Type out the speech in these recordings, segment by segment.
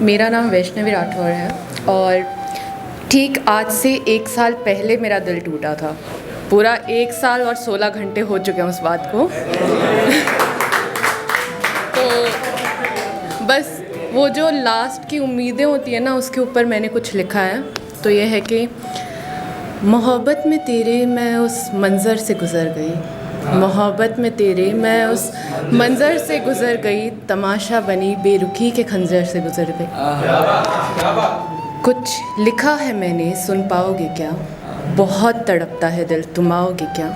मेरा नाम वैष्णवी राठौर है और ठीक आज से 1 साल पहले मेरा दिल टूटा था। पूरा 1 साल और 16 घंटे हो चुके हैं उस बात को। तो बस वो जो लास्ट की उम्मीदें होती हैं ना, उसके ऊपर मैंने कुछ लिखा है। तो ये है कि मोहब्बत में तेरे मैं उस मंज़र से गुज़र गई, मोहब्बत में तेरे मैं उस मंज़र से गुज़र गई, तमाशा बनी बेरुखी के खंजर से गुज़र गई। कुछ लिखा है मैंने, सुन पाओगे क्या? बहुत तड़पता है दिल, तुम आओगे क्या?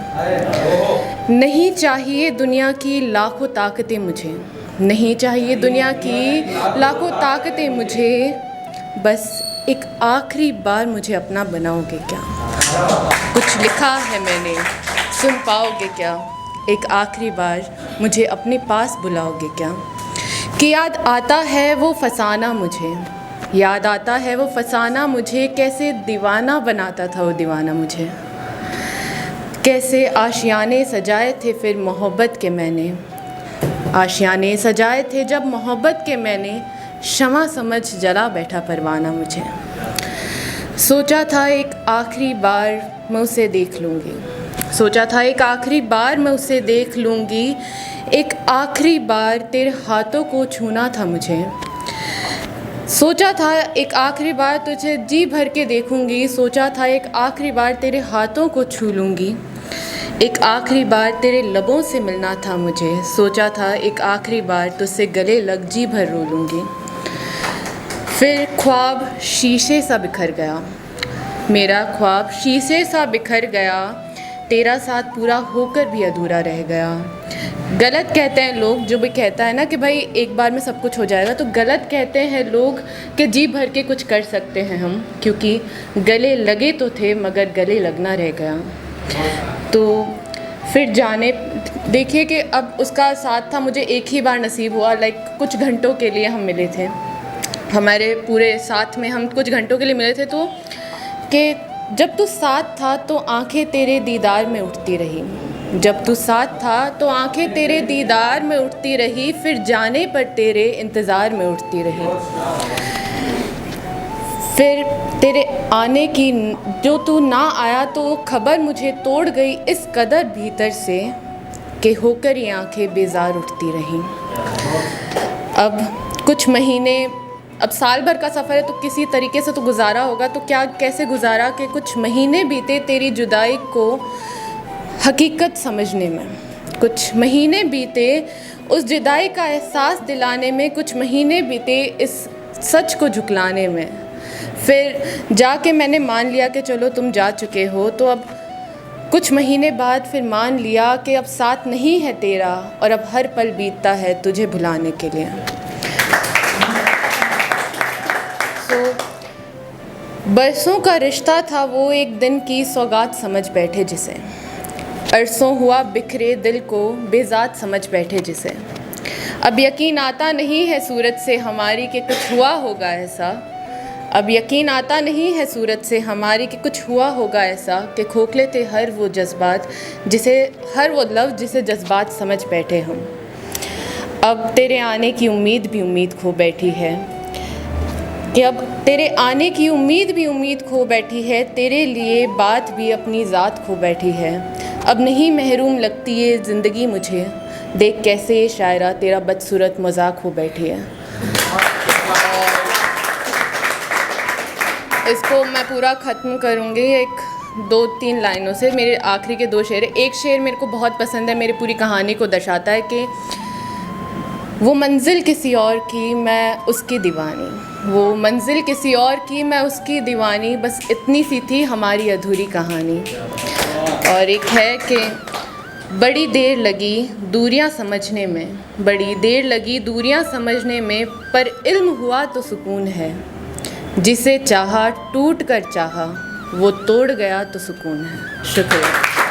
नहीं चाहिए दुनिया की लाखों ताकतें मुझे, नहीं चाहिए दुनिया की लाखों ताकतें मुझे, बस एक आखिरी बार मुझे अपना बनाओगे क्या? कुछ लिखा है मैंने, सुन पाओगे क्या? एक आखिरी बार मुझे अपने पास बुलाओगे क्या? कि याद आता है वो फसाना मुझे, याद आता है वो फसाना मुझे, कैसे दीवाना बनाता था वो दीवाना मुझे, कैसे आशियाने सजाए थे फिर मोहब्बत के मैंने, आशियाने सजाए थे जब मोहब्बत के मैंने, शमा समझ जला बैठा परवाना मुझे। सोचा था एक आखिरी बार मैं उसे देख लूँगी, सोचा था एक आखिरी बार मैं उसे देख लूँगी, एक आखिरी बार तेरे हाथों को छूना था मुझे। सोचा था एक आखिरी बार तुझे जी भर के देखूँगी, सोचा था एक आखिरी बार तेरे हाथों को छू लूँगी, एक आखिरी बार तेरे लबों से मिलना था मुझे, सोचा था एक आखिरी बार तुझसे गले लग जी भर रो लूँगी। फिर ख्वाब शीशे सा बिखर गया, मेरा ख्वाब शीशे सा बिखर गया, तेरा साथ पूरा होकर भी अधूरा रह गया। गलत कहते हैं लोग, जो भी कहता है ना कि भाई एक बार में सब कुछ हो जाएगा, तो गलत कहते हैं लोग कि जी भर के कुछ कर सकते हैं हम, क्योंकि गले लगे तो थे मगर गले लगना रह गया। तो फिर जाने देखिए कि अब उसका साथ था, मुझे एक ही बार नसीब हुआ, कुछ घंटों के लिए हम मिले थे, हमारे पूरे साथ में हम कुछ घंटों के लिए मिले थे। तो कि जब तू साथ था तो आंखें तेरे दीदार में उठती रही, जब तू साथ था तो आंखें तेरे दीदार में उठती रही, फिर जाने पर तेरे इंतज़ार में उठती रही। फिर तेरे आने की जो तू ना आया तो खबर मुझे तोड़ गई इस कदर भीतर से कि होकर ये आंखें बेजार उठती रहीं। अब कुछ महीने, अब साल भर का सफ़र है तो किसी तरीके से तो गुजारा होगा, तो क्या कैसे गुजारा कि कुछ महीने बीते तेरी जुदाई को हकीकत समझने में, कुछ महीने बीते उस जुदाई का एहसास दिलाने में, कुछ महीने बीते इस सच को झुकलाने में। फिर जाके मैंने मान लिया कि चलो तुम जा चुके हो, तो अब कुछ महीने बाद फिर मान लिया कि अब साथ नहीं है तेरा और अब हर पल बीतता है तुझे भुलाने के लिए। बरसों का रिश्ता था वो एक दिन की सौगात समझ बैठे जिसे, अरसों हुआ बिखरे दिल को बेजात समझ बैठे जिसे। अब यकीन आता नहीं है सूरत से हमारी कि कुछ हुआ होगा ऐसा, अब यकीन आता नहीं है सूरत से हमारी कि कुछ हुआ होगा ऐसा, कि खोखले थे हर वो जज्बात जिसे, हर वो लफ्ज़ जिसे जज्बात समझ बैठे हम। अब तेरे आने की उम्मीद भी उम्मीद खो बैठी है, कि अब तेरे आने की उम्मीद भी उम्मीद खो बैठी है, तेरे लिए बात भी अपनी ज़ात खो बैठी है। अब नहीं महरूम लगती ये ज़िंदगी मुझे, देख कैसे ये शायरा तेरा बदसूरत मजाक हो बैठी है। इसको मैं पूरा ख़त्म करूँगी एक 2-3 लाइनों से। मेरे आखिरी के 2 शेर, एक शेर मेरे को बहुत पसंद है, मेरी पूरी कहानी को दर्शाता है कि वो मंजिल किसी और की मैं उसकी दीवानी, वो मंजिल किसी और की मैं उसकी दीवानी, बस इतनी सी थी हमारी अधूरी कहानी। और एक है कि बड़ी देर लगी दूरियां समझने में, बड़ी देर लगी दूरियां समझने में, पर इल्म हुआ तो सुकून है, जिसे चाहा टूट कर चाहा, वो तोड़ गया तो सुकून है। शुक्रिया।